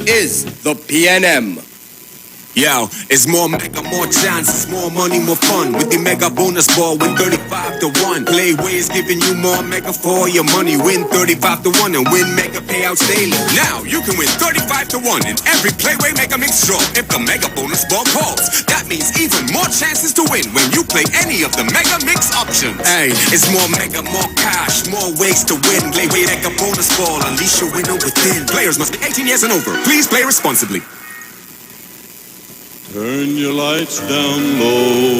is the PNM. Yo, it's more mega, more chances, more money, more fun. With the mega bonus ball, win 35 to 1. Playway is giving you more mega for your money. Win 35 to 1 and win mega payouts daily. Now you can win 35 to 1 in every Playway Mega Mix draw if the mega bonus ball calls. That means even more chances to win when you play any of the mega mix options. Hey, it's more mega, more cash, more ways to win. Playway Mega Bonus Ball, unleash your winner within. Players must be 18 years and over. Please play responsibly. Turn your lights down low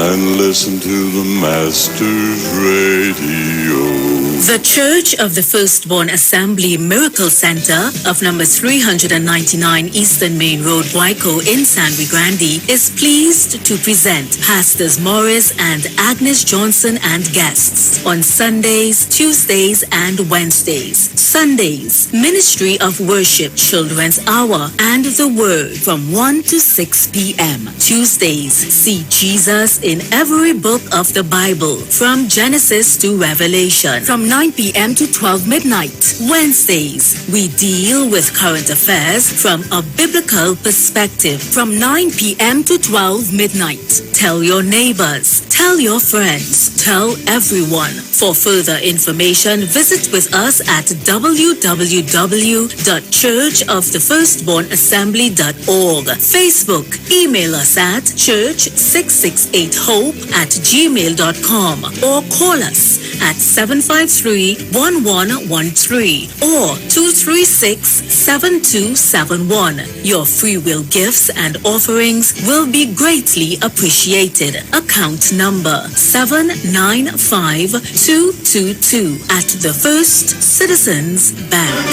and listen to the Master's Radio. The Church of the Firstborn Assembly Miracle Center of number 399 Eastern Main Road, Waiko in San Luis Grande is pleased to present Pastors Morris and Agnes Johnson and guests on Sundays, Tuesdays, and Wednesdays. Sundays, Ministry of Worship Children's Hour and the Word from 1 to 6 p.m. Tuesdays, see Jesus in every book of the Bible from Genesis to Revelation from 9 p.m. to 12 midnight. Wednesdays, we deal with current affairs from a biblical perspective from 9 p.m. to 12 midnight. Tell your neighbors, tell your friends, tell everyone. For further information, visit with us at www.churchofthefirstbornassembly.org. Facebook, email us at church668hope@gmail.com or call us at 753-1113 or 236-7271. Your free will gifts and offerings will be greatly appreciated. Account number 795222 at the First Citizens Bank.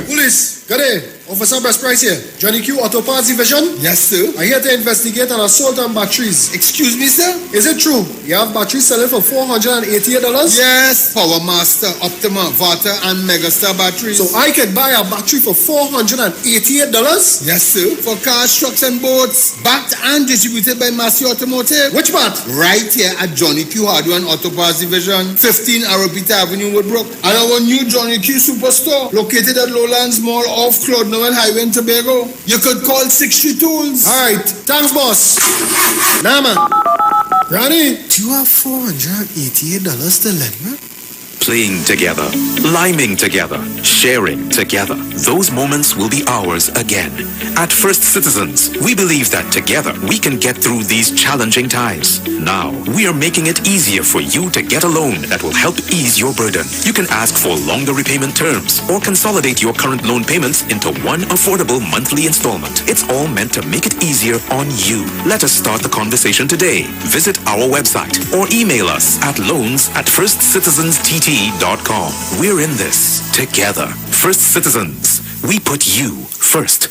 Police, Gade, Officer Best Price here. Johnny Q Auto Parts Division? Yes, sir. I'm here to investigate an assault on batteries. Excuse me, sir? Is it true? You have batteries selling for $488? Yes, Power Master, Optima, Vata, and Megastar batteries. So I can buy a battery for $488? Yes, sir. For cars, trucks, and boats. Backed and distributed by Massey Automotive. Which part? Right here at Johnny Q Hardware and Auto Parts Division, 15 Arrowpita Avenue, Woodbrook. And our new Johnny Q Superstore, located at Lowlands Mall off Claude Noel Highway in Tobago. You could call 63 Tools. Alright, thanks, boss. Nah, man. Ronnie, Do you have $488 to lend me? Playing together, liming together, sharing together. Those moments will be ours again. At First Citizens, we believe that together we can get through these challenging times. Now, we are making it easier for you to get a loan that will help ease your burden. You can ask for longer repayment terms or consolidate your current loan payments into one affordable monthly installment. It's all meant to make it easier on you. Let us start the conversation today. Visit our website or email us at loans@firstcitizenstt.com. We're in this together. First Citizens, we put you first.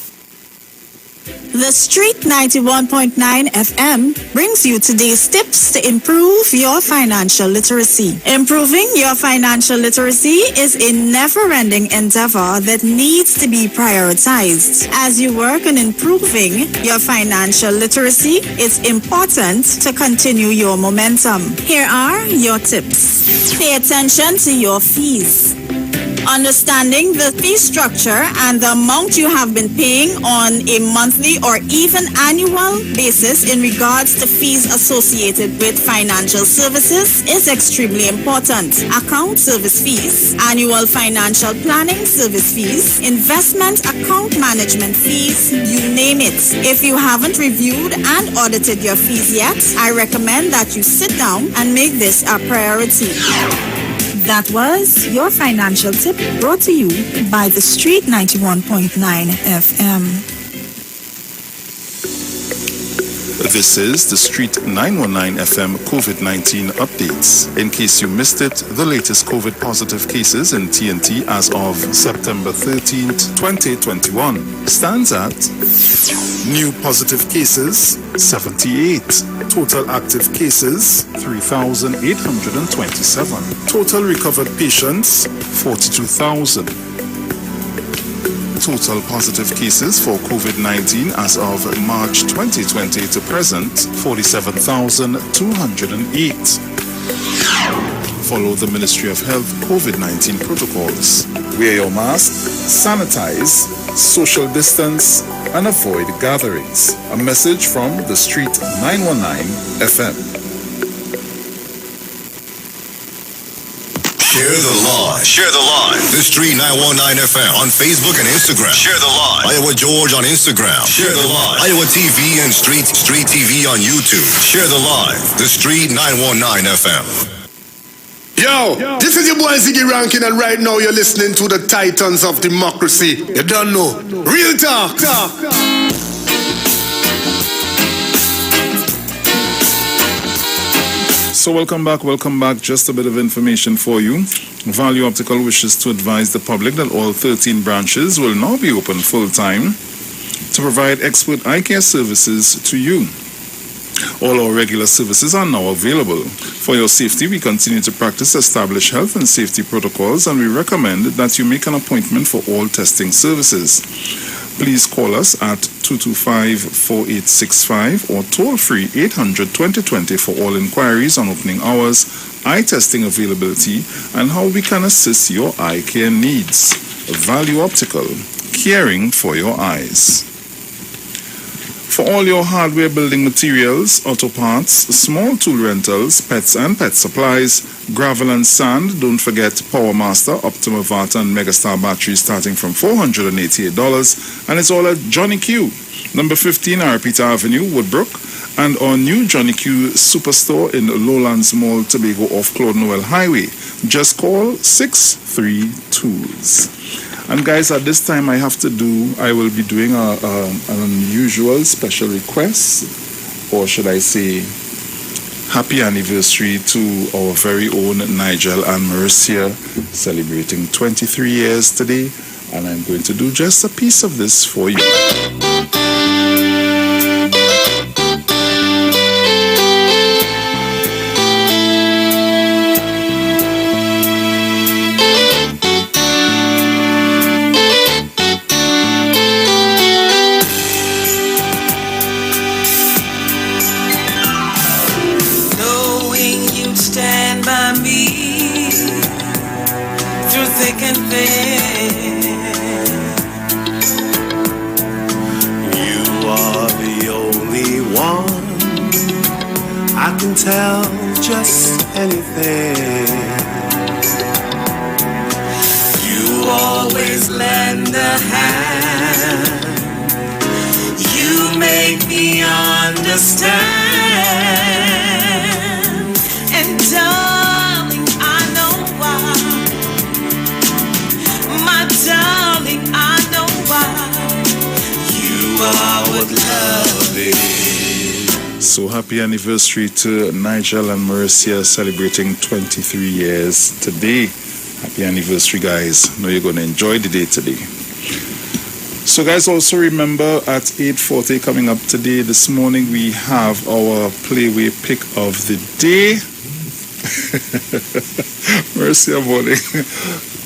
The Street 91.9 FM brings you today's tips to improve your financial literacy. Improving your financial literacy is a never-ending endeavor that needs to be prioritized. As you work on improving your financial literacy, it's important to continue your momentum. Here are your tips. Pay attention to your fees. Understanding the fee structure and the amount you have been paying on a monthly or even annual basis in regards to fees associated with financial services is extremely important. Account service fees, annual financial planning service fees, investment account management fees, you name it. If you haven't reviewed and audited your fees yet, I recommend that you sit down and make this a priority. That was your financial tip brought to you by the Street 91.9 FM. This is the Street 919 FM COVID-19 updates. In case you missed it, the latest COVID positive cases in TNT as of September 13th, 2021 stands at new positive cases 78, total active cases 3,827, total recovered patients 42,000. Total positive cases for COVID-19 as of March 2020 to present, 47,208. follow the Ministry of Health COVID-19 protocols. Wear your mask, sanitize, social distance, and avoid gatherings. A message from the Street 919 FM. Share the live. Share the live. The Street 919 FM on Facebook and Instagram. Share the live. Iowa George on Instagram. Share the live. Iowa TV and Street TV on YouTube. Share the live. The Street 919 FM. Yo, this is your boy Ziggy Rankin, and right now you're listening to the Titans of Democracy. You don't know. Real talk. So welcome back. Just a bit of information for you. Value Optical wishes to advise the public that all 13 branches will now be open full-time to provide expert eye care services to you. All our regular services are now available. For your safety, we continue to practice established health and safety protocols, and we recommend that you make an appointment for all testing services. Please call us at 225-4865 or toll-free 800-2020 for all inquiries on opening hours, eye testing availability, and how we can assist your eye care needs. Value Optical, caring for your eyes. For all your hardware building materials, auto parts, small tool rentals, pets and pet supplies, gravel and sand, don't forget PowerMaster, Optima Vata and Megastar batteries starting from $488, and it's all at Johnny Q, number 15 Arpita Avenue, Woodbrook, and our new Johnny Q Superstore in Lowlands Mall, Tobago off Claude Noel Highway. Just call 632s. And guys, at this time I will be doing an unusual special request, or should I say happy anniversary to our very own Nigel and Marcia, celebrating 23 years today, and I'm going to do just a piece of this for you. Tell just anything. You always lend a hand. You make me understand. And darling, I know why. My darling, I know why. You are what love is. So happy anniversary to Nigel and Marcia, celebrating 23 years today. Happy anniversary, guys. Know you're going to enjoy the day today. So guys, also remember at 8:40 coming up today, this morning, we have our Playway Pick of the Day. Marcia morning.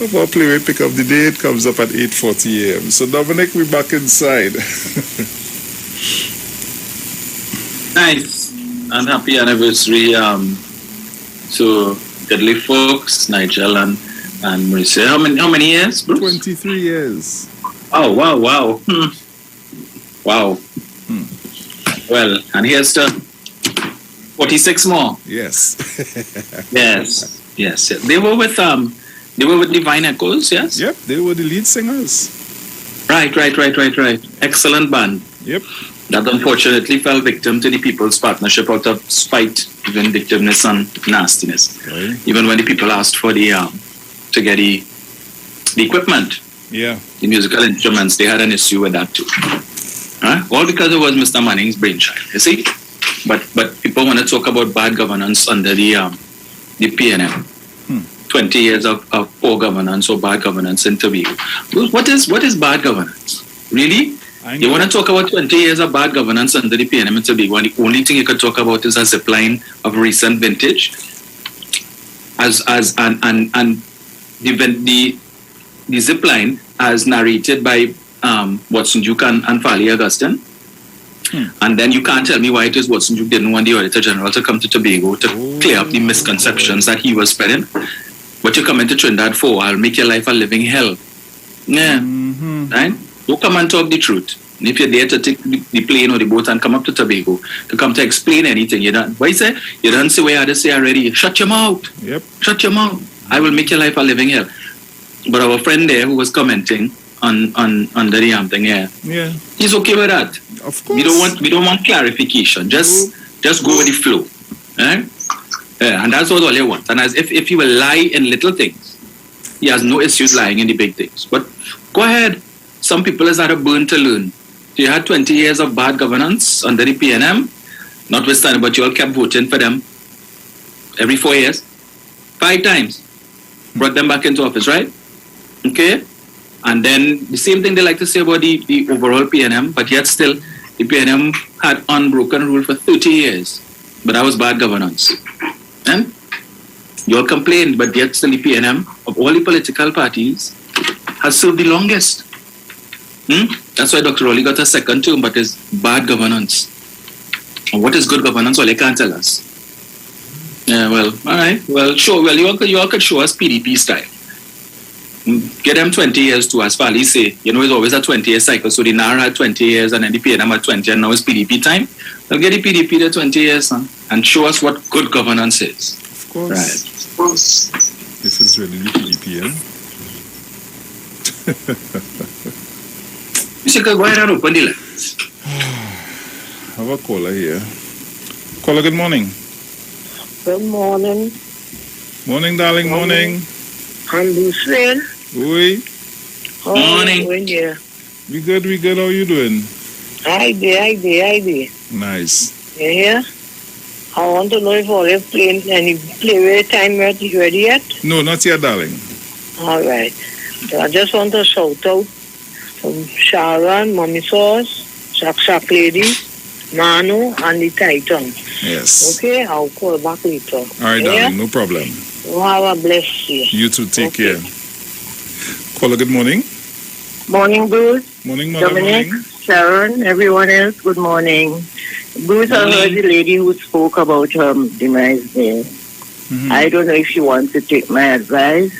Our Playway Pick of the Day, it comes up at 8:40 a.m. So Dominic, we're back inside. Nice and happy anniversary to Deadly folks, Nigel and Marcia. How many years, Bruce? 23 years. Oh wow. Wow. Well, and here's to 46 more. Yes. yes. They were with Divine Echoes, yes? Yep, they were the lead singers. Right. Excellent band. Yep. That unfortunately fell victim to the People's Partnership out of spite, vindictiveness, and nastiness. Right. Even when the people asked for the to get the equipment, the musical instruments, they had an issue with that too. All because it was Mr. Manning's brainchild. You see, but people want to talk about bad governance under the PNM. 20 years of poor governance or bad governance in Tobago. What is bad governance? Really? You want to talk about 20 years of bad governance under the PNM in Tobago, and the only thing you could talk about is a zipline of recent vintage, and the zipline as narrated by Watson Duke and Fali Augustine. And then you can't tell me why it is Watson Duke didn't want the Auditor General to come to Tobago to clear up the misconceptions that he was spreading. But you come into Trinidad for, I'll make your life a living hell. Yeah. Right? You come and talk the truth. And if you're there to take the plane or the boat and come up to Tobago to come to explain anything, you don't. Why say? You don't say what you had to say already. Shut your mouth. Yep. Shut your mouth. I will make your life a living hell. But our friend there who was commenting on the damn thing, yeah, he's okay with that. Of course. We don't want clarification. Just go with the flow. Right? Yeah, and that's all he wants. And as if he will lie in little things, he has no issues lying in the big things. But go ahead. Some people has had a burn to learn. You had 20 years of bad governance under the PNM, notwithstanding, but you all kept voting for them every 4 years. 5 times. Brought them back into office, right? Okay? And then the same thing they like to say about the overall PNM, but yet still, the PNM had unbroken rule for 30 years. But that was bad governance. And you all complained, but yet still the PNM, of all the political parties, has served the longest. That's why Dr. Rowley got a second term, but it's bad governance. And what is good governance? Well, they can't tell us. Yeah, well, all right. Well, sure. Well, you all could show us PDP style. Get them 20 years to, as Fali say. You know, it's always a 20-year cycle. So the NAR had 20 years and then the PNM had 20 and now it's PDP time. Well, get the PDP to 20 years and show us what good governance is. Of course. Right. Of course. This is really the PDP, eh? You see, go ahead and open the lines. Have a caller here. Caller, good morning. Good morning. Morning, darling, morning. I'm Lucille. Oi. Morning. We good. How you doing? I did. Nice. Yeah. I want to know if all your playing any play time ready yet? No, not yet, darling. All right. So I just want to shout out to Sharon, Mommy Sauce, Shack Lady, Manu, and the Titan. Yes. Okay, I'll call back later. All right, darling, no problem. You have a blessed day. You too, take care. Caller, good morning. Morning, Bruce. Morning, Dominic, morning. Sharon, everyone else, good morning. Bruce, I heard the lady who spoke about her demise there. I don't know if she wants to take my advice.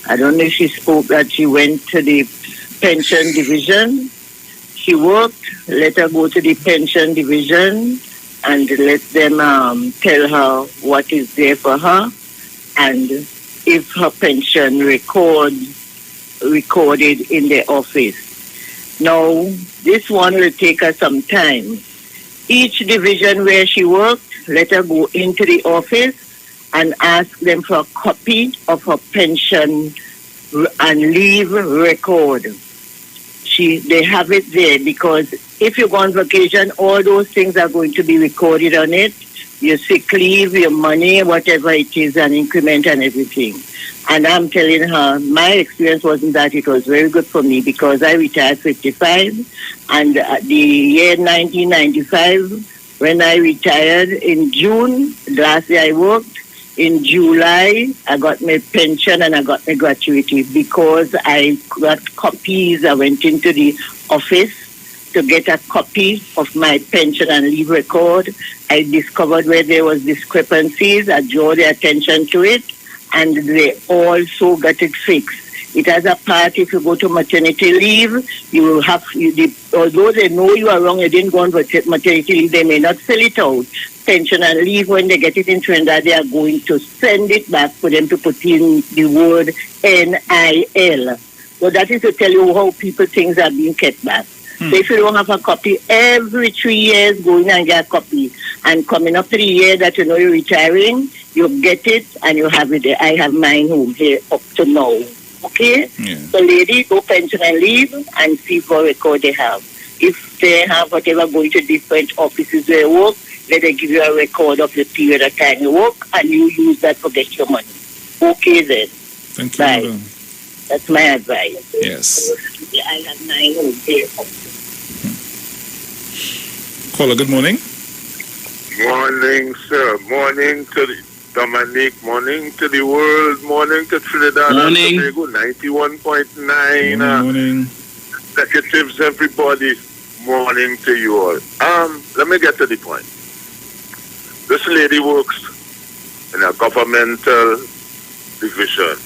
I don't know if she spoke that she went to the pension division. She worked, let her go to the pension division and let them tell her what is there for her and if her pension recorded in the office. Now, this one will take her some time. Each division where she worked, let her go into the office and ask them for a copy of her pension and leave record. They have it there because if you go on vacation, all those things are going to be recorded on it. Your sick leave, your money, whatever it is, an increment and everything. And I'm telling her, my experience wasn't that. It was very good for me because I retired 55. And the year 1995, when I retired in June, last year I worked, in July, I got my pension and I got my gratuity because I got copies. I went into the office to get a copy of my pension and leave record. I discovered where there was discrepancies. I drew the attention to it, and they also got it fixed. It has a part, if you go to maternity leave, you will have, although they know you are wrong, you didn't go on maternity leave, they may not fill it out. Pension and leave, when they get it in Trinidad, they are going to send it back for them to put in the word NIL. So that is to tell you how people things are being kept back. So if you don't have a copy, every 3 years, go in and get a copy. And coming up to the year that you know you're retiring, you get it and you have it there. I have mine home here up to now. Okay? Yeah. So lady, go pension and leave and see what record they have. If they have whatever going to different offices where they work, let them give you a record of the period of time you work and you use that to get your money. Okay then. Thank you. Bye. Madam. That's my advice. Yes. I have mine home here. Caller, good morning. Morning, sir. Morning to the Dominic. Morning to the world. Morning to Trinidad Morning. and Tobago. 91.9. Morning. Executives, everybody. morning to you all. Let me get to the point. This lady works in a governmental division,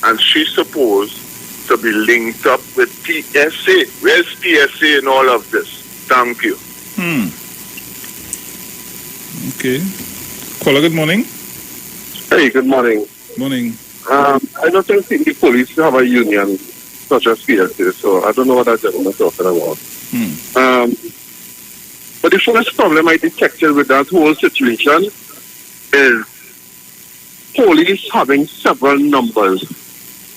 and she's supposed to be linked up with TSA. Where's TSA in all of this? Thank you. Okay. Caller, good morning. Hey, good morning. Morning. I don't think the police have a union such as PSA, so I don't know what that gentleman is talking about. But the first problem I detected with that whole situation is police having several numbers.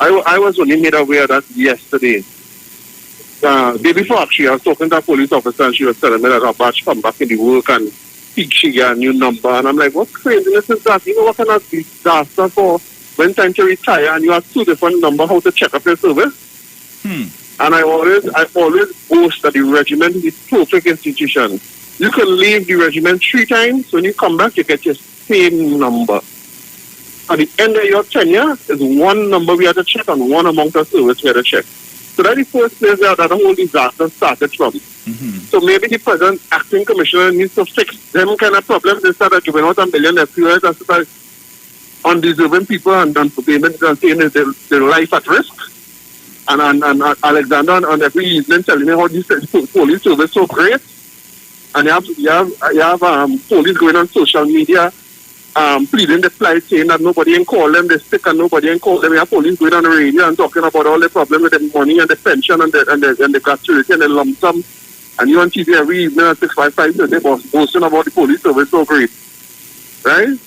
I was only made aware of that yesterday. Day before, actually, I was talking to a police officer and she was telling me that her batch come back in the work and she got a new number. And I'm like, what craziness is that? You know what kind of disaster for when time to retire and you have two different numbers how to check up your service? And I always boast that the regiment is a perfect institution. You can leave the regiment 3 times. When you come back, you get your same number. At the end of your tenure, is one number we have to check and one amount of service we have to check. So that's the first place that the whole disaster started from. So maybe the present acting commissioner needs to fix them kind of problems instead of giving out $1 million FUS and start undeserving people and payments and saying their life at risk. And Alexander on every evening telling me how this police service is so great. And you have police going on social media pleading the plight, saying that nobody can call them, they sick and nobody can call them. You have police going on the radio and talking about all the problems with the money and the pension and the gratuity and the lump sum. And you on TV every evening at 6:55 they boasting about the police service so great. Right?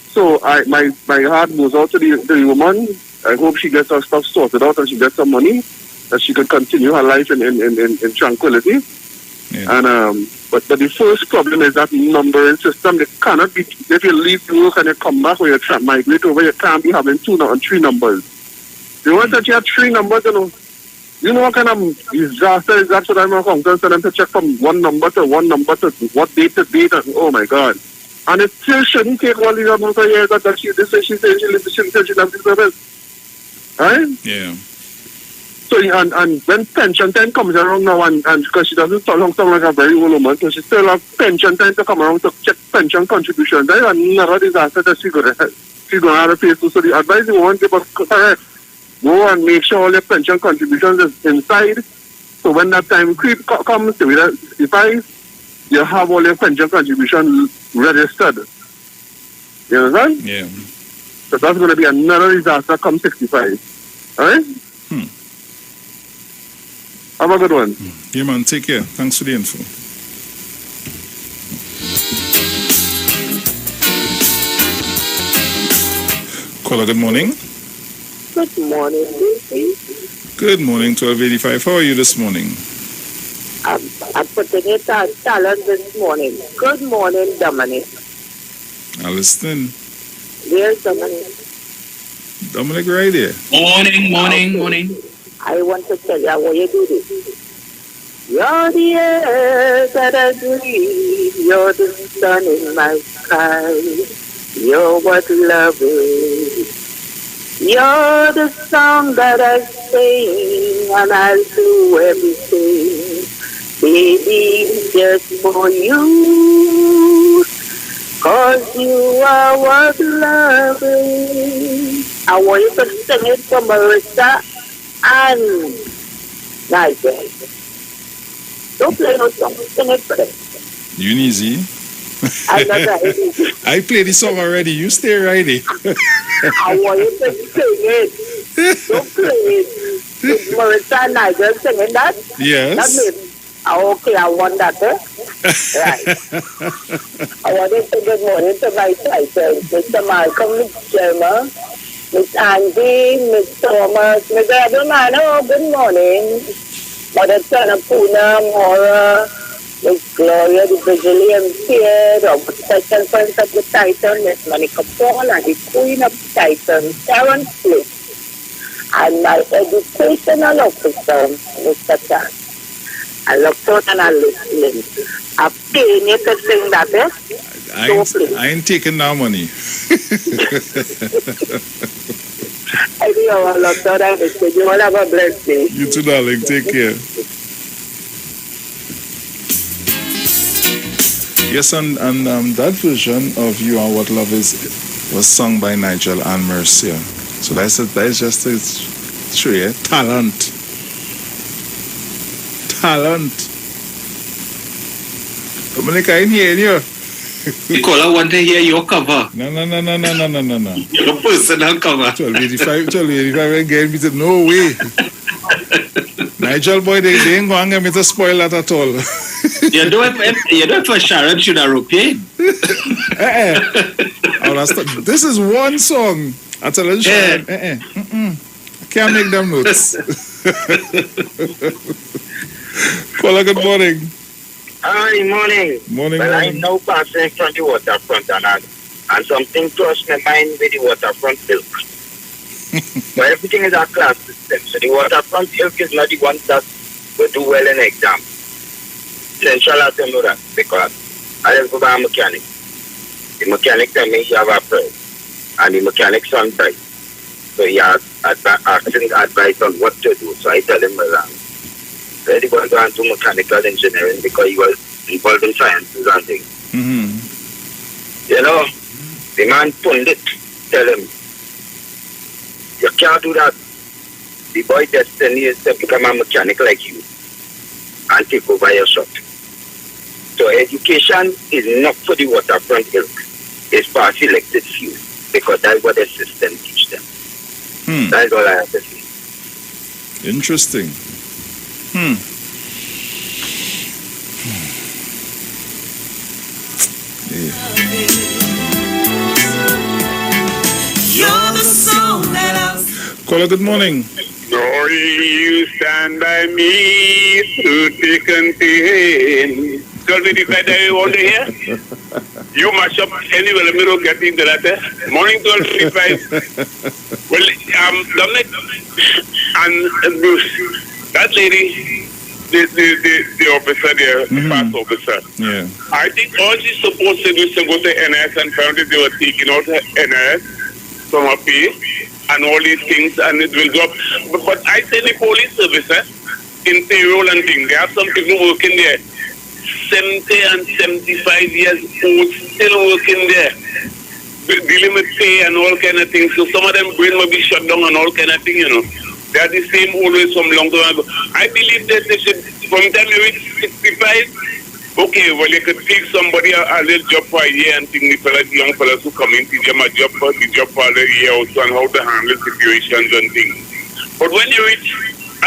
So my heart goes out to the woman. I hope she gets her stuff sorted out and she gets some money, that she can continue her life in tranquility. Yeah. And but the first problem is that numbering system. They cannot be, if you leave work and you come back or you migrate over, you can't be having 2 and 3 numbers. You want that you have 3 numbers, you know what kind of disaster is that? So that my concern for them to check from one number to what date to date, and oh my God. And it still shouldn't take all these amounts of years that she says she lives the service. Right? Yeah. So, and when pension time comes around now, and because she doesn't sound like a very old woman, so she still has pension time to come around to check pension contributions. That is another disaster that she's going to have to face. So the advice you want to give us correct. Go and make sure all your pension contributions is inside. So when that time comes to 65, you have all your pension contributions registered. You understand? Yeah. So that's going to be another disaster come 65. All right? Have a good one. Yeah, man. Take care. Thanks for the info. Caller, good morning. Good morning, Lucy. Good morning, 1285. How are you this morning? I'm putting it on salad this morning. Good morning, Dominic. I'm listening. Where's Dominic? Dominic right here. Morning. I want to tell you how you do this. You're the air that I breathe. You're the sun in my sky. You're what love is. You're the song that I sing, and I'll do everything, baby, just for you. 'Cause you are what love is. I want you to sing it for Marissa and Nigel. Don't play no song. Sing it for them. Easy. I got that. I played the song already. You stay ready. I want you to sing it. Don't play it. Is Marissa and Nigel singing that? Yes. That's it. Okay, I want that, eh? Right. I want to say good morning to my title, Mr. Malcolm, Miss Gemma, Miss Angie, Miss Thomas, Miss Edelman. Oh, good morning. Mother Tana Poonam, Maura, Miss Gloria, the Brazilian here, Robert Second Prince of the Titan, Miss Monica Paul, and the Queen of the Titan, Sharon Felix, and my educational officer, Mr. Tan. I look forward and I listen. I'm paying you to sing that, eh? I ain't taking that money. I know I look forward and listen. You all have a blessed day. You too, darling. Take care. Yes, and that version of You Are What Love Is was sung by Nigel and Mercia. So that is just a show you talent. Dominic, I ain't hearing you. Nicola want to hear your cover. No. Your personal cover. 1285 again, no way. Nigel boy, they ain't going to get me to spoil that at all. You know it for Sharon should have repaid. This is one song. I tell you, Sharon, I can't make them notes. Caller, good morning. Hi, morning. Morning. Well, I'm now passing from the waterfront and something crossed my mind with the waterfront ilk. So everything is a class system. So the waterfront ilk is not the one that will do well in exam. Essential as to know that because I just go by a mechanic. The mechanic tell me he have a price and the mechanic's son died. So he has asking advice on what to do. So I tell him, well, ready to go into mechanical engineering because he was involved in sciences and things. Mm-hmm. You know, the man pundit tell him, you can't do that. The boy destiny is to become a mechanic like you and take over your shop. So education is not for the waterfront ilk. It's for a selected few because that's what the system teach them. That's all I have to say. Interesting. You're the song that Caller, good morning. Lord, you stand by me through thick and thin. Tell me the better you want to hear. You mash up anyway, let me don't get into that. Morning 12:35. Well, Dominic and Bruce, that lady, the officer there, the past officer. Yeah. I think all she's supposed to do is to go to NS and found that they were taking out her NS from her pay and all these things, and it will go up. But I say the police service, in payroll and things, they have some people working there, 70 and 75 years old, still working there, dealing with pay and all kind of things. So some of them brain will be shut down and all kind of things, you know. They are the same always from long time ago. I believe that they should, from the time you reach 65, okay, well, you could teach somebody a little job for a year and think the young fellas who come in, teach them a job for a year also and how to handle situations and things. But when you reach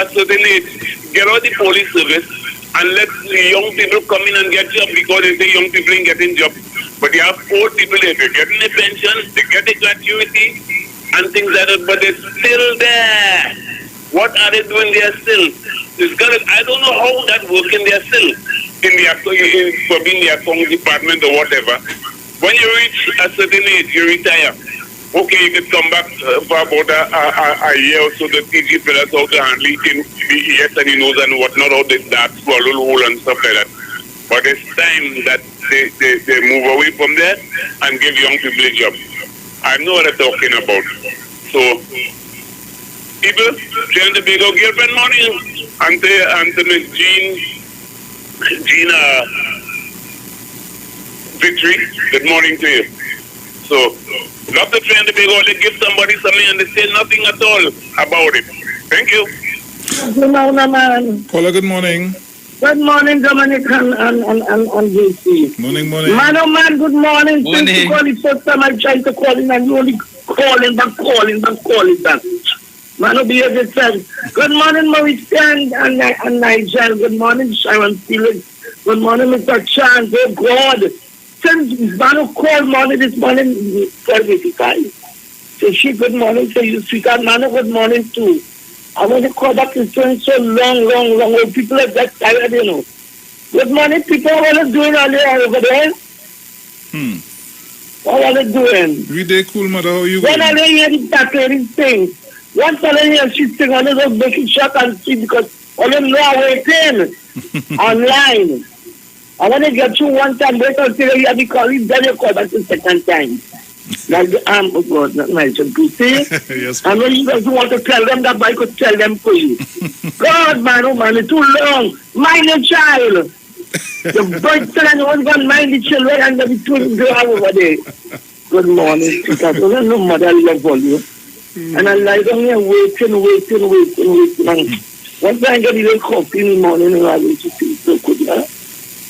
a certain age, get out the police service and let the young people come in and get jobs because they say young people ain't getting jobs. But you have old people here, they're getting a pension, they get a gratuity and things like that, but they're still there. What are they doing there still? I don't know how that working there still. For being the accounts department or whatever. When you reach a certain age, you retire. Okay, you can come back for about a year or so to teach you fellas how to handle it in the yes and the no's and whatnot, how they start swallow hole and stuff like that. But it's time that they move away from there and give young people a job. I know what they're talking about. So, people, tell the big old girlfriend morning and to Miss Gina Victory, good morning to you. So, love the train to be going to give somebody something and they say nothing at all about it. Thank you. Good morning, man. Paula, good morning. Good morning, Dominic and JC. Morning. Man, oh man, good morning. Since you call it first time, I tried to call in and you only calling back. Man, oh, be a good friend. Good morning, Maurice and Nigel. Good morning, Sharon, Felix. Good morning, Mr. Chan. Oh, God. Since Manu called morning this morning, 12:85. So she good morning to you, sweetheart. Manu, good morning too. I want to call back this phone so long. When people are that tired, you know. Good morning, people. What are they doing over there? What are they doing? We day cool, mother. How you going? When are they hearing that thing? One fellow here, she's sitting on it, making shot and see because all them know I waiting online. I want to get you one time, wait until you have the call, then you call back the second time. Like the arm of God, not nice and pretty. Yes, I know you guys want to tell them that, but I could tell them for you. God, man, oh man, it's too long. Mind your child. The boyfriend and was going to mind the children and the twin girl over there. Good morning, because I don't know mother love all you. And I lie down here waiting. And once I get a little coffee in the morning, I will just feel so good.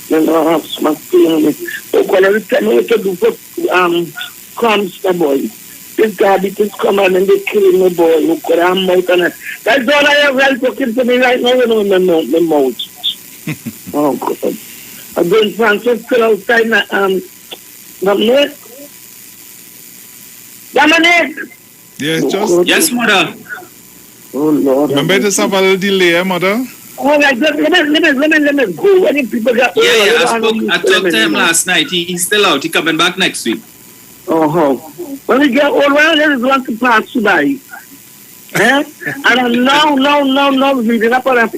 Then I have some feeling it. So when every time I to do crumbs the boy. This garbage is coming and they killing the boy. Who could have mouth on it. That's all I have right talking to me right now, you know, in my mouth. Oh, God. I'm going Francis still outside my, Dominic? Yeah, just... Yes, mother. Oh, Lord. Remember just have a little delay, mother? Oh, like, let me go. When people got... I talked to him last night. He's still out. He's coming back next week. Oh, when we get old, well, there is one to pass to by. And now, reading up on that,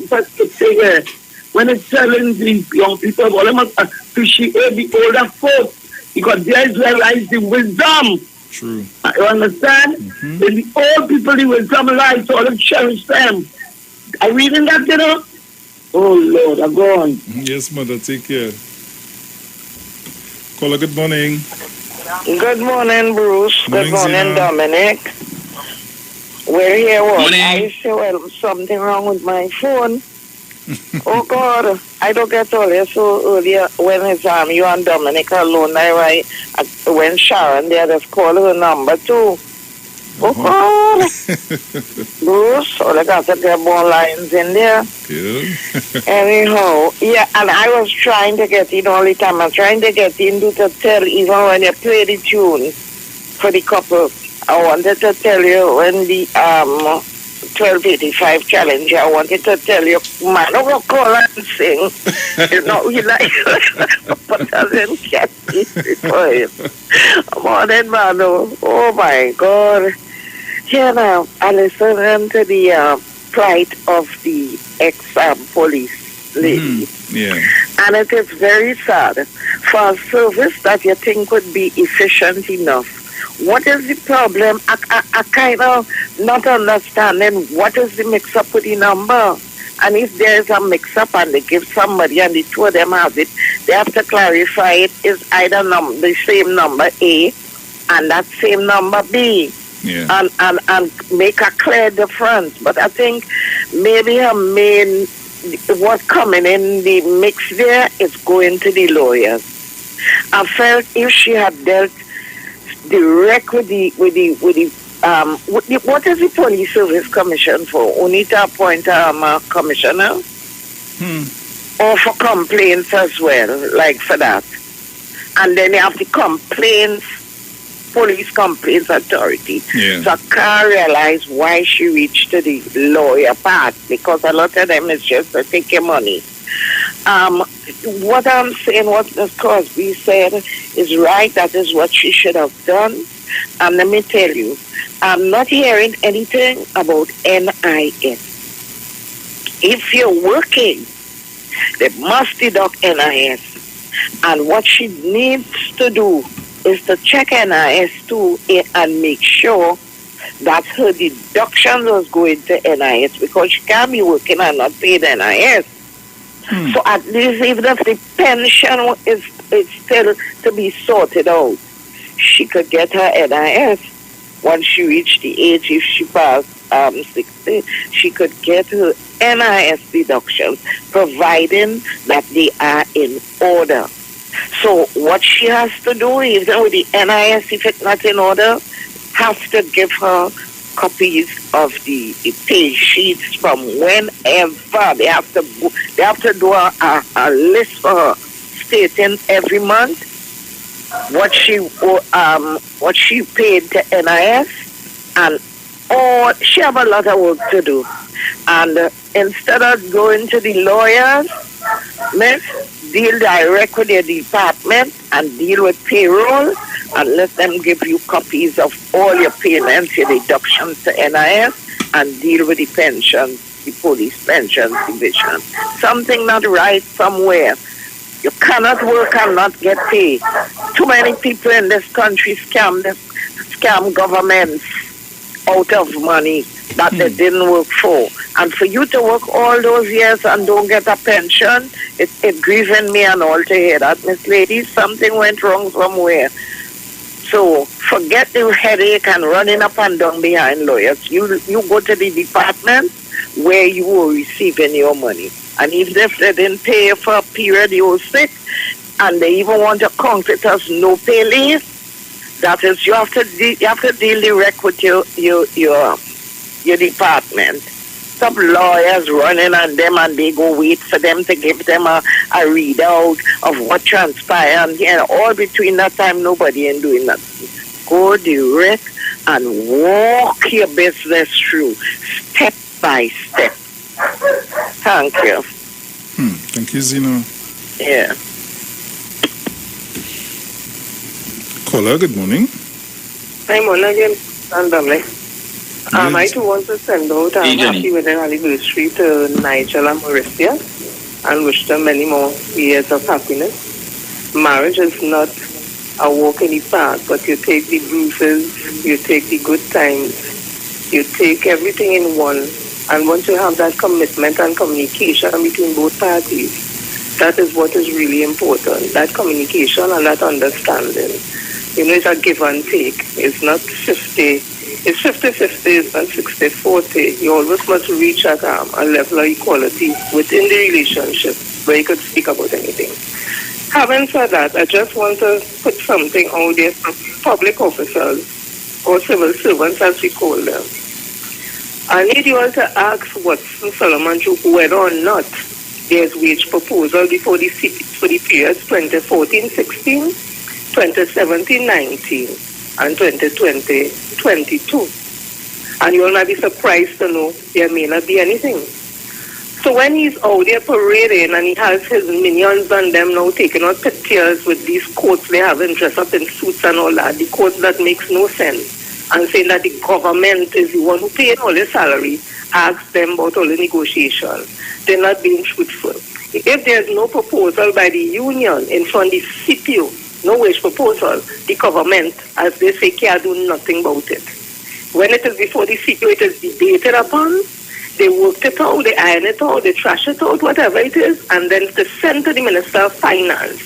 when it's telling the young people, well, they must appreciate the older folks, because there is where lies the wisdom. True. You understand? Mm-hmm. When the old people, the wisdom lies, so let's cherish them. Are you reading that, you know? Oh, Lord, I'm going. Yes, mother, take care. Caller, good morning. Good morning, Bruce. Good morning, Zina. Dominic. We're here. What? Morning. I say, well, something wrong with my phone. Oh, God. I don't get all this so earlier when it's you and Dominic alone. When Sharon there, just call her number too. Oh, God. Bruce, all I got to get more lines in there. Good. Anyhow, yeah, and I was trying to get in all the time. I'm trying to get in to tell, even when you play the tune for the couple, I wanted to tell you when the 1285 challenge, I wanted to tell you, man, I will call and sing. You know, he like, but I didn't get it for him. Morning, man. Oh, my God. Here now, I listened to the plight of the ex-police lady. Yeah. And it is very sad for a service that you think would be efficient enough. What is the problem? I kind of not understanding what is the mix-up with the number. And if there is a mix-up and they give somebody and the two of them have it, they have to clarify it is either the same number A and that same number B. Yeah. And make a clear difference. But I think maybe her main, what's coming in the mix there is going to the lawyers. I felt if she had dealt direct with the what is the police service commission for? Only to appoint a commissioner? Or for complaints as well, like for that. And then you have the police complaints authority. Yeah. So I can't realize why she reached to the lawyer part, because a lot of them is just to take your money. What I'm saying, what Ms. Crosby said is right. That is what she should have done. And let me tell you, I'm not hearing anything about NIS. If you're working, they must deduct NIS. And what she needs to do is to check NIS too and make sure that her deductions was going to NIS, because she can't be working and not paid NIS. So at least even if the pension is still to be sorted out, she could get her NIS. Once she reached the age, if she passed 60, she could get her NIS deductions, providing that they are in order. So what she has to do, even with the NIS, if it's not in order, has to give her copies of the pay sheets from whenever. They have to do a list for her, stating every month what she paid to NIS, and she have a lot of work to do. And instead of going to the lawyers, miss, deal direct with your department and deal with payroll and let them give you copies of all your payments, your deductions to NIS, and deal with the pensions, the police pensions division. Something not right somewhere. You cannot work and not get paid. Too many people in this country scam governments out of money. that they didn't work for. And for you to work all those years and don't get a pension, it grieving me and all to hear that, Miss Lady. Something went wrong somewhere. So forget the headache and running up and down behind lawyers. You go to the department where you were receiving your money. And even if they didn't pay you for a period you were sick, and they even want to count it as no pay leave, that is, you have to deal direct with your department. Some lawyers running on them and they go wait for them to give them a readout of what transpired. And all between that time, nobody ain't doing nothing. Go direct and walk your business through step by step. Thank you. Thank you, Zeno. Yeah. Caller, good morning. Hi, morning, and Dominic. I too want to send out a happy wedding anniversary to Nigel and Mauricia and wish them many more years of happiness. Marriage is not a walk in the park, but you take the bruises, you take the good times, you take everything in one. And once you have that commitment and communication between both parties, that is what is really important, that communication and that understanding. You know, it's a give and take. It's not 50. It's 50-50, it's not 60-40. You always must reach at a level of equality within the relationship where you could speak about anything. Having said that, I just want to put something out there for public officers or civil servants, as we call them. I need you all to ask Watson Solomon whether or not there's wage proposal before the periods 2014-16, 2017-19, and 2020-22. And you will not be surprised to know there may not be anything. So when he's out there parading and he has his minions on them now taking out pictures with these coats they have and dress up in suits and all that, the coats that makes no sense, and saying that the government is the one who pays all their salary, ask them about all the negotiations. They're not being truthful. If there's no proposal by the union in front of the CPU, no wage proposal, the government, as they say, can't do nothing about it. When it is before the CPU, it is debated upon, they work it out, they iron it out, they trash it out, whatever it is, and then it's sent to the Minister of Finance.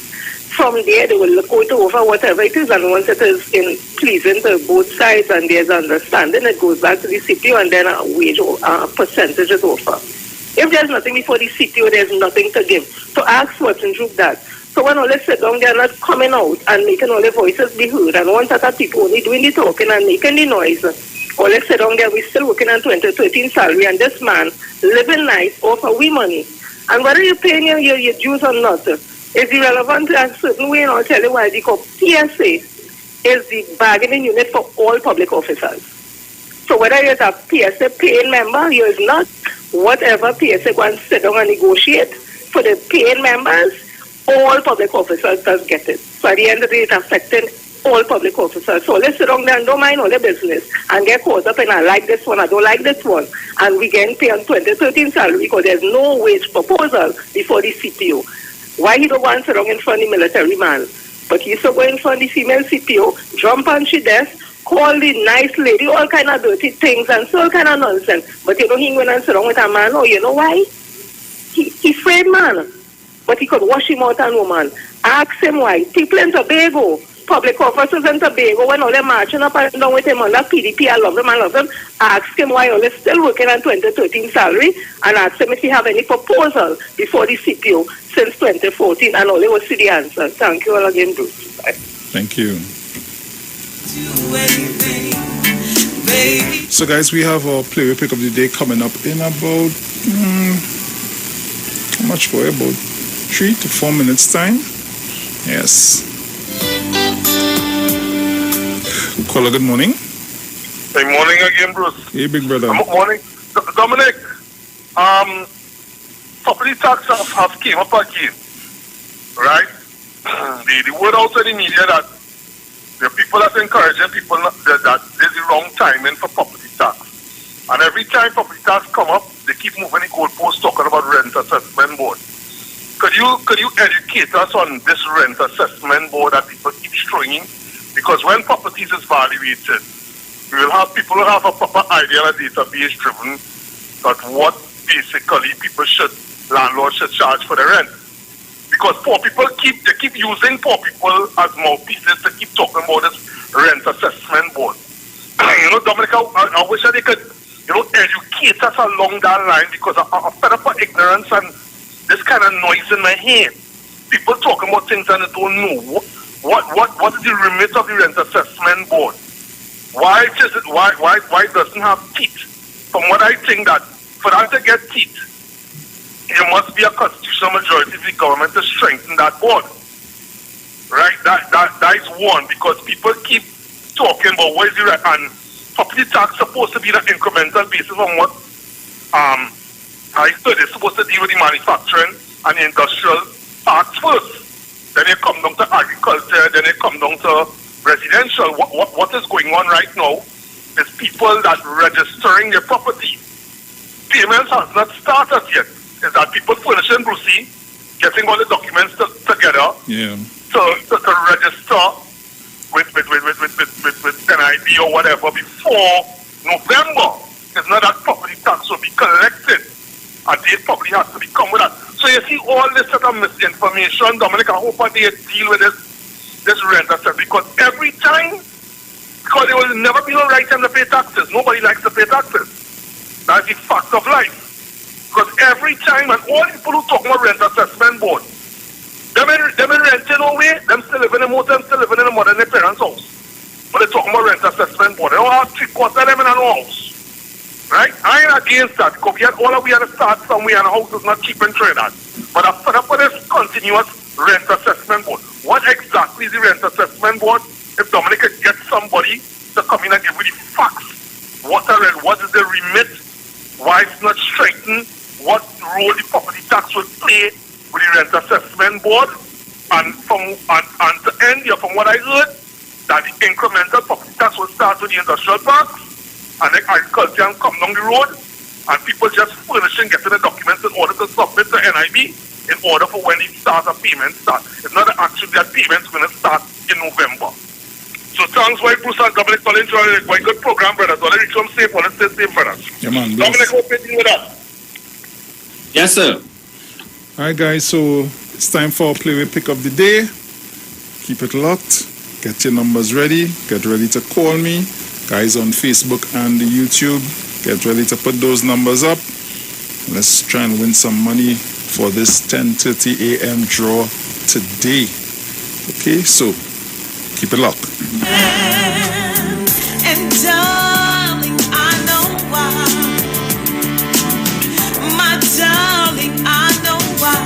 From there, they will look it over, whatever it is, and once it is in pleasing to both sides and there's understanding, it goes back to the CPU and then a wage percentage is over. If there's nothing before the CPU, there's nothing to give. So ask Watson Group that. So when all they sit down, they're not coming out and making all their voices be heard. And once that people only doing the talking and making the noise, all they sit down there, we're still working on 2013 salary, and this man living nice off of we money. And whether you're paying your dues or not, is irrelevant in a certain way, and I'll tell you why. Because PSA is the bargaining unit for all public officers. So whether you're a PSA paying member, you're not, whatever PSA go and sit down and negotiate for the paying members, all public officers does get it. So at the end of the day, it's affecting all public officers. So let's sit down there and don't mind all their business and get caught up in I like this one, I don't like this one. And we getting paid on 2013 salary because there's no wage proposal before the CPO. Why he don't want to sit down in front of the military man? But he's so going in front of the female CPO, jump on she desk, call the nice lady, all kind of dirty things and so all kind of nonsense. But you know he went and sit down with a man. Oh, you know why? He's afraid man. But he could wash him out and woman. Ask him why. People in Tobago, public officers in Tobago, when all they're marching up and down with him on that PDP, I love them. Ask him why all they're still working on 2013 salary and ask him if he have any proposal before the CPO since 2014 and all they will see the answer. Thank you all again, Bruce. Bye. Thank you. So guys, we have our player pick of the day coming up in about how much for you? About 3 to 4 minutes time. Yes. Caller, good morning. Good morning again, Bruce. Hey, big brother. Good morning. Dominic, property tax have came up again, right? The word out in the media that the people that's encouraging people that there's the wrong timing for property tax. And every time property tax come up, they keep moving the goalposts talking about rent assessment board. Could you educate us on this rent assessment board that people keep throwing in? Because when properties is valuated, We will have people who have a proper idea of database driven that what basically landlords should charge for the rent. Because poor people keep using poor people as mouthpieces to keep talking about this rent assessment board. Dominic, I wish that they could, educate us along that line, because I'm fed up with ignorance and this kind of noise in my head. People talking about things and they don't know. What is the remit of the rent assessment board? Why doesn't have teeth? From what I think, that for that to get teeth, there must be a constitutional majority of the government to strengthen that board. Right? That is one, because people keep talking about what is the rent, and property tax supposed to be the incremental basis on what I said it's supposed to deal with the manufacturing and the industrial parts first. Then it come down to agriculture, then it come down to residential. What is going on right now is people that registering their property. Payments has not started yet. Is that people furnishing Brucey, getting all the documents together to register with NIB or whatever before November. It's not that property tax will be collected. A date probably has to become with that. So you see all this sort of misinformation, Dominic. I hope that they deal with this rent assessment, because every time, because there will never be no right time to pay taxes. Nobody likes to pay taxes. That's the fact of life. Because every time, and all the people who talk about rent assessment board, them renting away, them still living in a motel, them still living in a mother and their parents' house. But they talk about rent assessment board. They don't have 3/4 of them in a house. Right? I ain't against that, because we had to start somewhere, and the house is not cheap in Trinidad. But I'm fed up with this continuous rent assessment board. What exactly is the rent assessment board? If Dominic could get somebody to come in and give you the facts, what is the remit, why it's not strengthened, what role the property tax will play with the rent assessment board, and to end here, from what I heard, that the incremental property tax will start with the industrial parks, and then agriculture and come down the road, and people just furnishing, getting the documents in order to submit to NIB in order for when the start of payments start. It's not actually that payments going to start in November. So thanks, White Bruce and Dominic, for enjoying it. Quite good program, brothers. All reach them safe, all stay safe, brothers. Yeah, man. Dominic, hope you're with us. Yes, sir. All right, guys, so it's time for our play pick of the day. Keep it locked. Get your numbers ready. Get ready to call me. Guys on Facebook and YouTube, get ready to put those numbers up. Let's try and win some money for this 10:30 a.m. draw today. Okay, so keep it locked. And darling, I know why. My darling, I know why.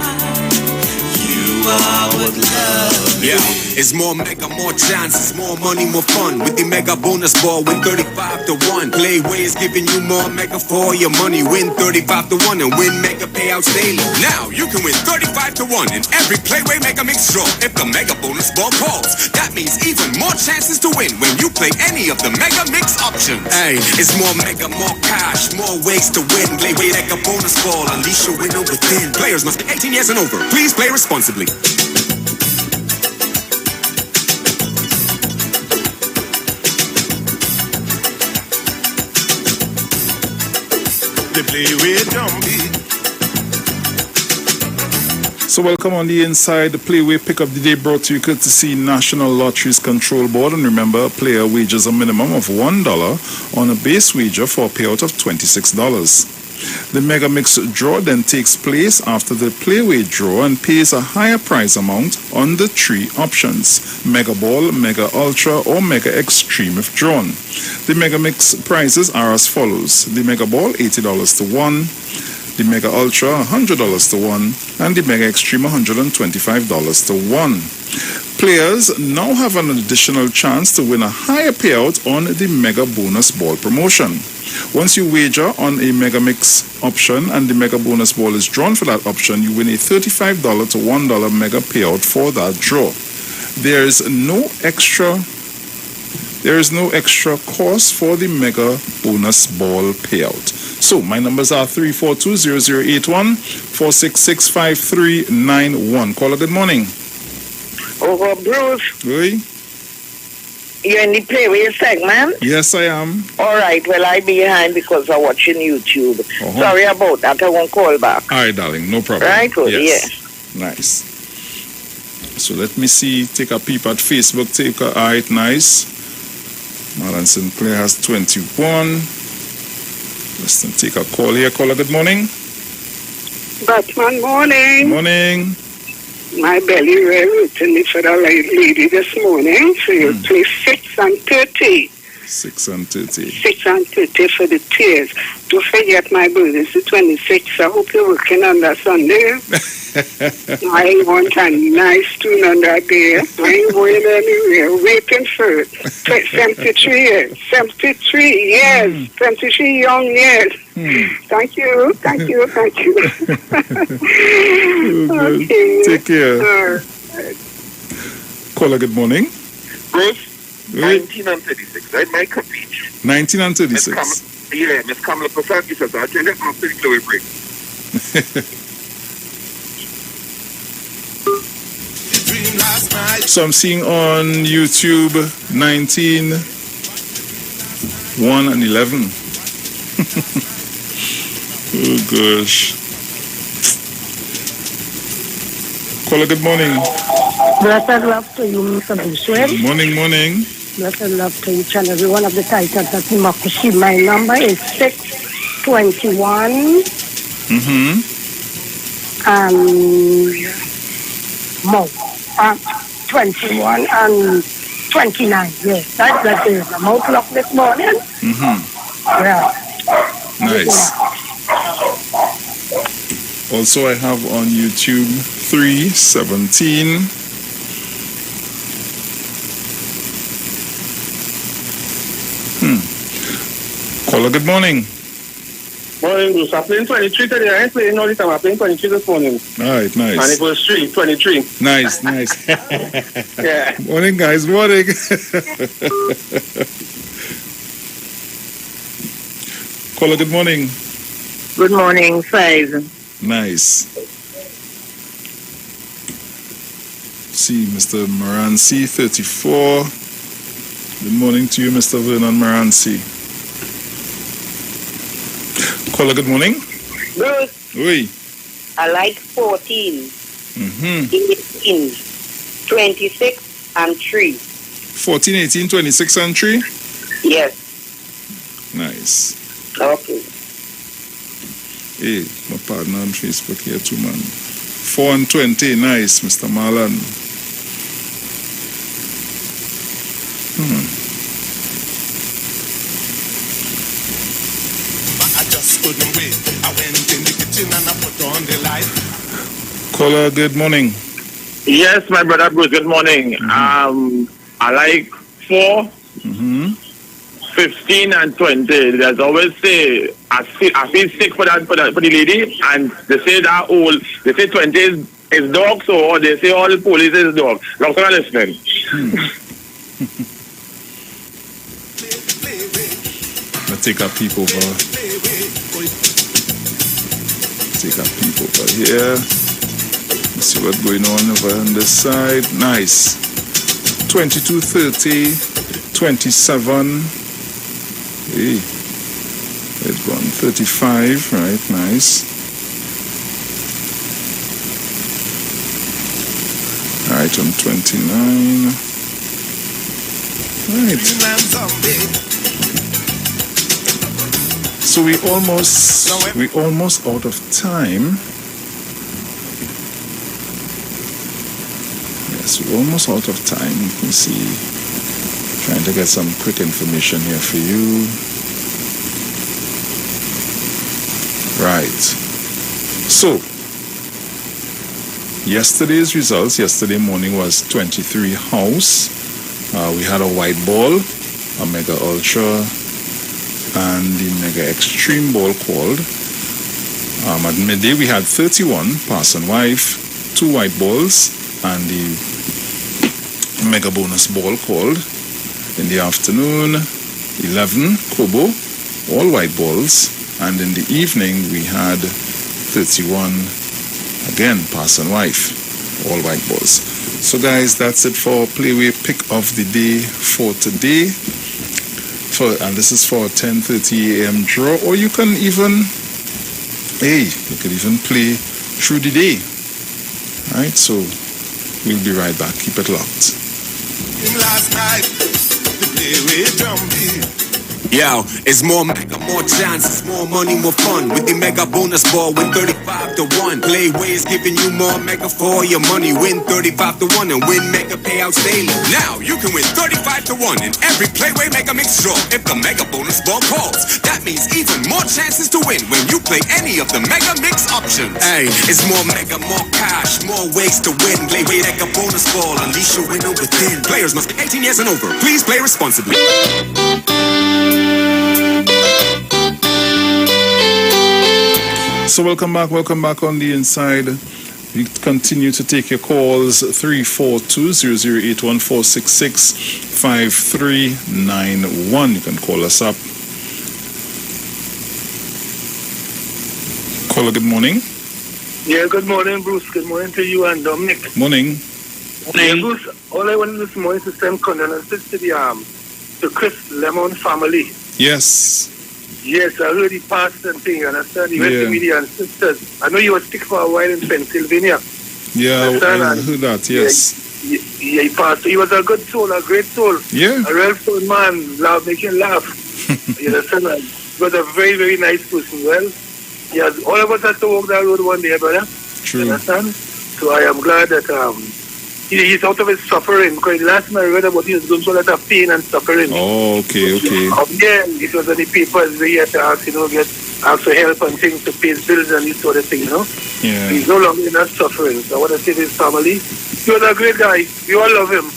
You are what love is. Yeah, it's more mega, more chances, more money, more fun. With the mega bonus ball, win 35-1. Playway is giving you more mega for your money. Win 35-1 and win mega payouts daily. Now you can win 35-1 in every Playway Mega Mix draw if the mega bonus ball calls. That means even more chances to win when you play any of the mega mix options. Hey, it's more mega, more cash, more ways to win. Playway Mega Bonus Ball, unleash your winner within. Players must be 18 years and over. Please play responsibly. They play with Jumpy. So welcome on the inside. The Playway Pick of the Day brought to you courtesy National Lotteries Control Board. And remember, player wagers a minimum of $1 on a base wager for a payout of $26. The Mega Mix draw then takes place after the Playway draw and pays a higher prize amount on the three options: Mega Ball, Mega Ultra, or Mega Extreme if drawn. The Mega Mix prizes are as follows: the Mega Ball, $80 to 1, the Mega Ultra, $100 to 1, and the Mega Extreme, $125 to 1. Players now have an additional chance to win a higher payout on the Mega Bonus Ball promotion. Once you wager on a Mega Mix option and the Mega Bonus Ball is drawn for that option, you win a $35 to $1 mega payout for that draw. There is no extra cost for the Mega Bonus Ball payout. So my numbers are 342-0081, 466-5391. Caller, good morning. Bruce. Oui. You're in the Playway segment? Yes, I am. All right. Well, I behind because I'm watching YouTube. Uh-huh. Sorry about that. I won't call back. All right, darling. No problem. Right? Good. Yes. Yes. Nice. So let me see. Take a peep at Facebook. All right, nice. Marlon Sinclair has 21. Let's take a call here. Caller, good morning. Batman, morning. Morning. My belly written for the lady this morning. So you play 6 and 30. 6 and 30. 6 and 30 for the tears. Don't forget my birthday is the 26th. I hope you're working on that Sunday. I want a nice tune on that day. I ain't going anywhere. Waiting for it. 73 years. 73 years. 73 young years. Thank you. Thank you. Thank you. Okay. Take care. Caller, good morning. Bruce, 19 and 36, right? My compete. 19 and 36. Miss Kamala Pasaki says, I'll tell you after the Chloe break. So I'm seeing on YouTube 19, 1 and 11. Oh gosh. Caller, good morning. Blessed love to you, Mr. Bushwell. Morning, morning. Blessed love to each and every one of the titles that you Makushi. My number is 621. More. 21 and 29. Yes, that is the mouth lock this morning. Yeah. Nice. Also, I have on YouTube 317. Caller, good morning. Morning, Bruce. I'm playing 23 today. I ain't playing all the time. I'm playing 23 this morning. All right, nice. And it was 23. Nice. Yeah. Morning, guys. Morning. Caller, good morning. Good morning, 5. Nice. See, Mr. Morancy, 34. Good morning to you, Mr. Vernon Morancy. Caller, good morning. Bruce. Oui. I like 14. 18, 26, and 3. 14, 18, 26, and 3? Yes. Nice. Okay. Hey, my partner on Facebook here too, man. 4 and 20, nice, Mr. Marlon. I just couldn't wait. I went in the kitchen and I put on the light. Caller, good morning. Yes, my brother Bruce, good morning. I like 4, 15 and 20. There's always say, I feel sick for the lady, and they say that old, they say 20 is dog, so, or they say all the police is dog. Long time listening. Let's take a peep over. Take a peep over here. Let's see what's going on over on this side. Nice. 22, 30, 27. Hey. It's gone 35. Right, nice. Alright, on 29. Right. So we almost out of time. Yes, we're almost out of time. You can see, trying to get some quick information here for you. Right. So, yesterday's results, yesterday morning was 23 house. We had a white ball, a mega ultra, and the mega extreme ball called. At midday we had 31 pass and wife, 2 white balls, and the mega bonus ball called. In the afternoon, 11 Kobo, all white balls, and in the evening we had 31 again pass and wife, all white balls. So guys, that's it for Playway Pick of the Day for today. And this is for 10:30 a.m. draw, or you can even play through the day. Alright, so we'll be right back. Keep it locked. Last night, the play with drum beat. Yo, it's more mega, more chances, more money, more fun. With the mega bonus ball, win 35-1. Playway is giving you more mega for your money. Win 35-1 and win mega payouts daily. Now you can win 35-1 in every Playway mega mix draw if the mega bonus ball calls. That means even more chances to win when you play any of the mega mix options. Hey, it's more mega, more cash, more ways to win. Playway mega bonus ball, unleash your winner within. Players must be 18 years and over. Please play responsibly. So welcome back on the inside. We continue to take your calls 342-008-1466-5391. You can call us up. Caller, good morning. Yeah, good morning, Bruce. Good morning to you and Dominic. Morning. Yeah, Bruce, all I wanted this morning is to send condolences to the Chris Lemon family. Yes. Yes, I heard he passed and thing, and I said he went to meet the ancestors. I know you were sick for a while in Pennsylvania. Yeah, I heard that, yes. Yeah, he passed. He was a good soul, a great soul. Yeah. A real soul man, making laugh. You understand? He was a very, very nice person. Well, yeah, all of us had to walk that road one day, brother. True. You understand? So I am glad that he's out of his suffering. Because last time I read about he was going through a lot of pain and suffering. Oh, okay. Yeah, it was on the papers where he had to ask, ask for help and things to pay his bills and this sort of thing, Yeah. He's no longer in that suffering. So I want to say to his family, he was a great guy. We all love him,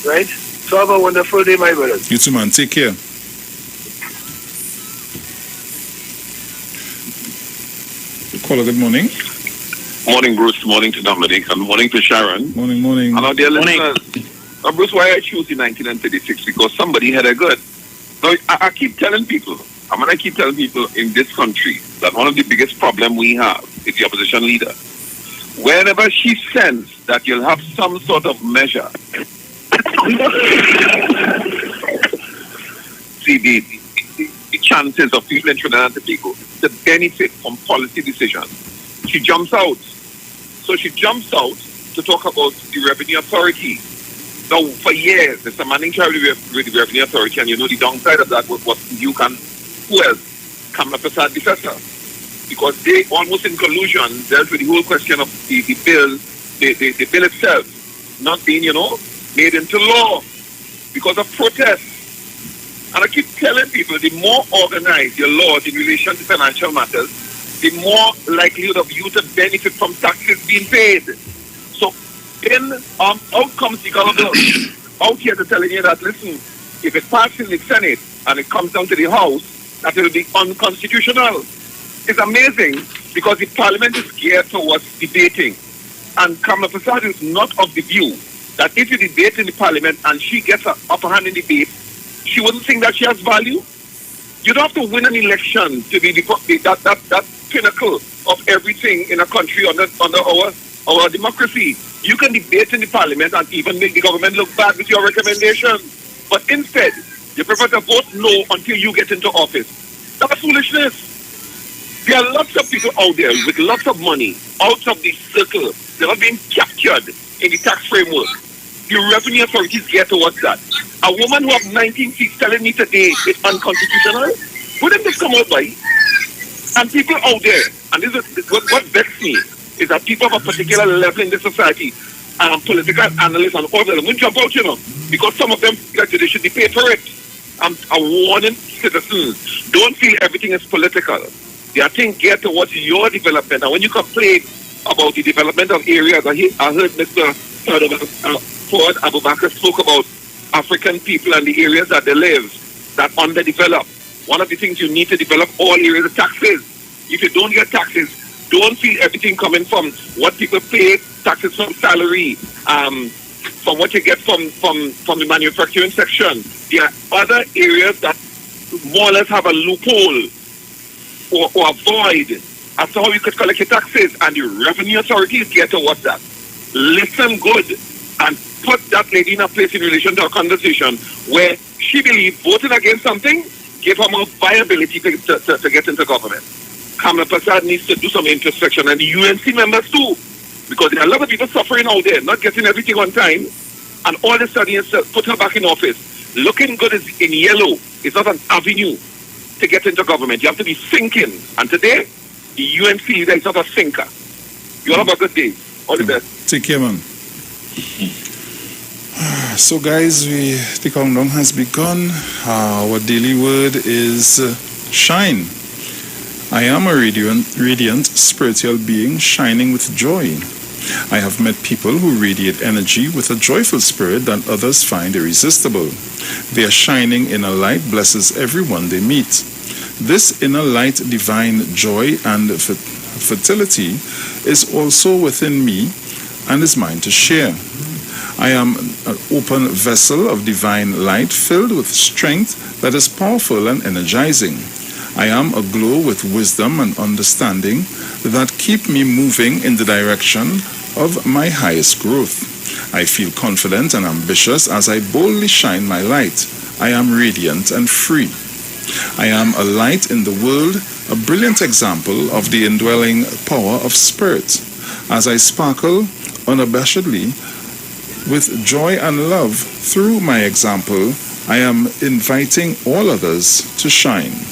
right? So have a wonderful day, my brothers. You too, man. Take care. Caller, good morning. Morning, Bruce. Morning to Dominic. And morning to Sharon. Morning. Hello, dear listeners. Now, Bruce, why I choose the 1936? Because somebody had a good. Now, I keep telling people, I keep telling people in this country that one of the biggest problems we have is the opposition leader. Whenever she sends that you'll have some sort of measure, see the chances of people in Trinidad and Tobago to benefit from policy decisions, she jumps out. So she jumps out to talk about the Revenue Authority. Now, for years, Mr. Manning tried with the Revenue Authority, and the downside of that was who else? Kamala Prasad Defessor. Because they, almost in collusion, dealt with the whole question of the bill, the bill itself, not being, made into law because of protests. And I keep telling people, the more organized your laws in relation to financial matters, the more likelihood of you to benefit from taxes being paid. So then out comes the government out here to telling you that, listen, if it passes in the Senate and it comes down to the House, that it will be unconstitutional. It's amazing because the Parliament is geared towards debating. And Kamala Prasad is not of the view that if you debate in the Parliament and she gets an upper hand in debate, she wouldn't think that she has value. You don't have to win an election to be that pinnacle of everything in a country under our democracy. You can debate in the Parliament and even make the government look bad with your recommendation. But instead, you prefer to vote no until you get into office. That's foolishness. There are lots of people out there with lots of money out of the circle. They're not being captured in the tax framework. The Revenue Authorities get towards that. A woman who has 19 seats telling me today it's unconstitutional, wouldn't this come out by? And people out there, and this is what vexes me, is that people of a particular level in this society, political analysts and all of them, will jump out, because some of them feel like they should be paid for it. I'm warning citizens, don't feel everything is political. There are things geared towards your development. And when you complain about the development of areas, I heard Mr. Ford Abu Bakr spoke about African people and the areas that they live that underdeveloped. One of the things you need to develop all areas are taxes. If you don't get taxes, don't feel everything coming from what people pay, taxes from salary, from what you get from the manufacturing section. There are other areas that more or less have a loophole or a void as to how you could collect your taxes, and the Revenue Authorities get towards that. Listen good. and put that lady in a place in relation to a conversation where she believes voting against something give her more viability to get into government. Kamala Prasad needs to do some introspection, and the UNC members too, because there are a lot of people suffering out there, not getting everything on time, and all of a sudden you put her back in office. Looking good is in yellow. It's not an avenue to get into government. You have to be thinking. And today, the UNC leader is not a thinker. You all have a good day. All the best. Take care, man. So, guys, the countdown has begun. Our daily word is shine. I am a radiant spiritual being shining with joy. I have met people who radiate energy with a joyful spirit that others find irresistible. Their shining inner light blesses everyone they meet. This inner light, divine joy and fertility is also within me and is mine to share. I am an open vessel of divine light filled with strength that is powerful and energizing. I am aglow with wisdom and understanding that keep me moving in the direction of my highest growth. I feel confident and ambitious as I boldly shine my light. I am radiant and free. I am a light in the world, a brilliant example of the indwelling power of spirit. As I sparkle unabashedly with joy and love through my example, I am inviting all others to shine.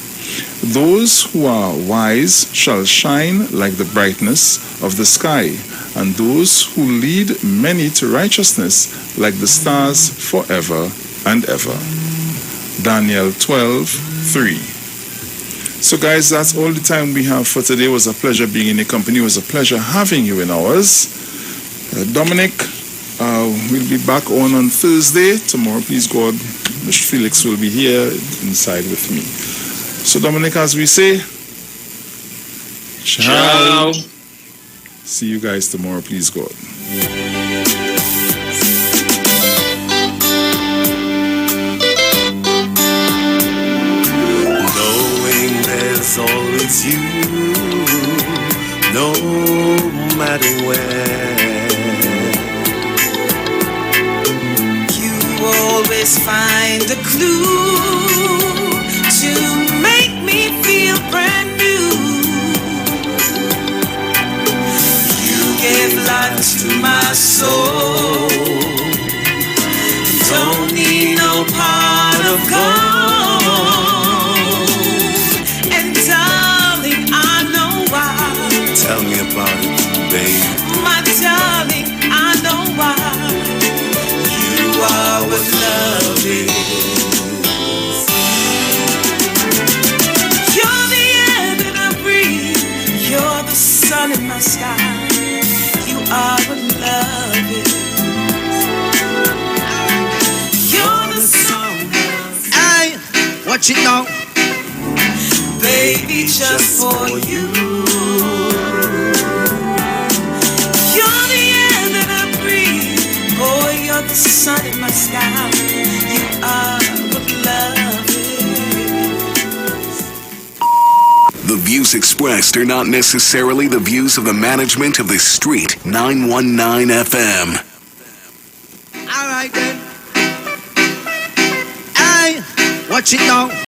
Those who are wise shall shine like the brightness of the sky, and those who lead many to righteousness like the stars forever and ever. Daniel 12:3. So guys, that's all the time we have for today. It was a pleasure being in your company. It was a pleasure having you in ours. Dominic, we'll be back on Thursday. Tomorrow, please God, Mr. Felix will be here inside with me. So Dominic, as we say, ciao. See you guys tomorrow, please God. Knowing there's always you, no matter where. You always find a clue to make me feel brand new. You give life to my soul. Don't need no pot of gold. And darling, I know why. Tell me about it, babe. My darling, I know why. You are what love is. You're the air that I breathe. You're the sun in my sky. You are what love is. You're the song. Hey, watch it now. Baby, just for you. You're the air that I breathe. Boy, you're the sun in my sky. You are what love is. The views expressed are not necessarily the views of the management of the Street 919 FM. All right then. Hey, watch it now.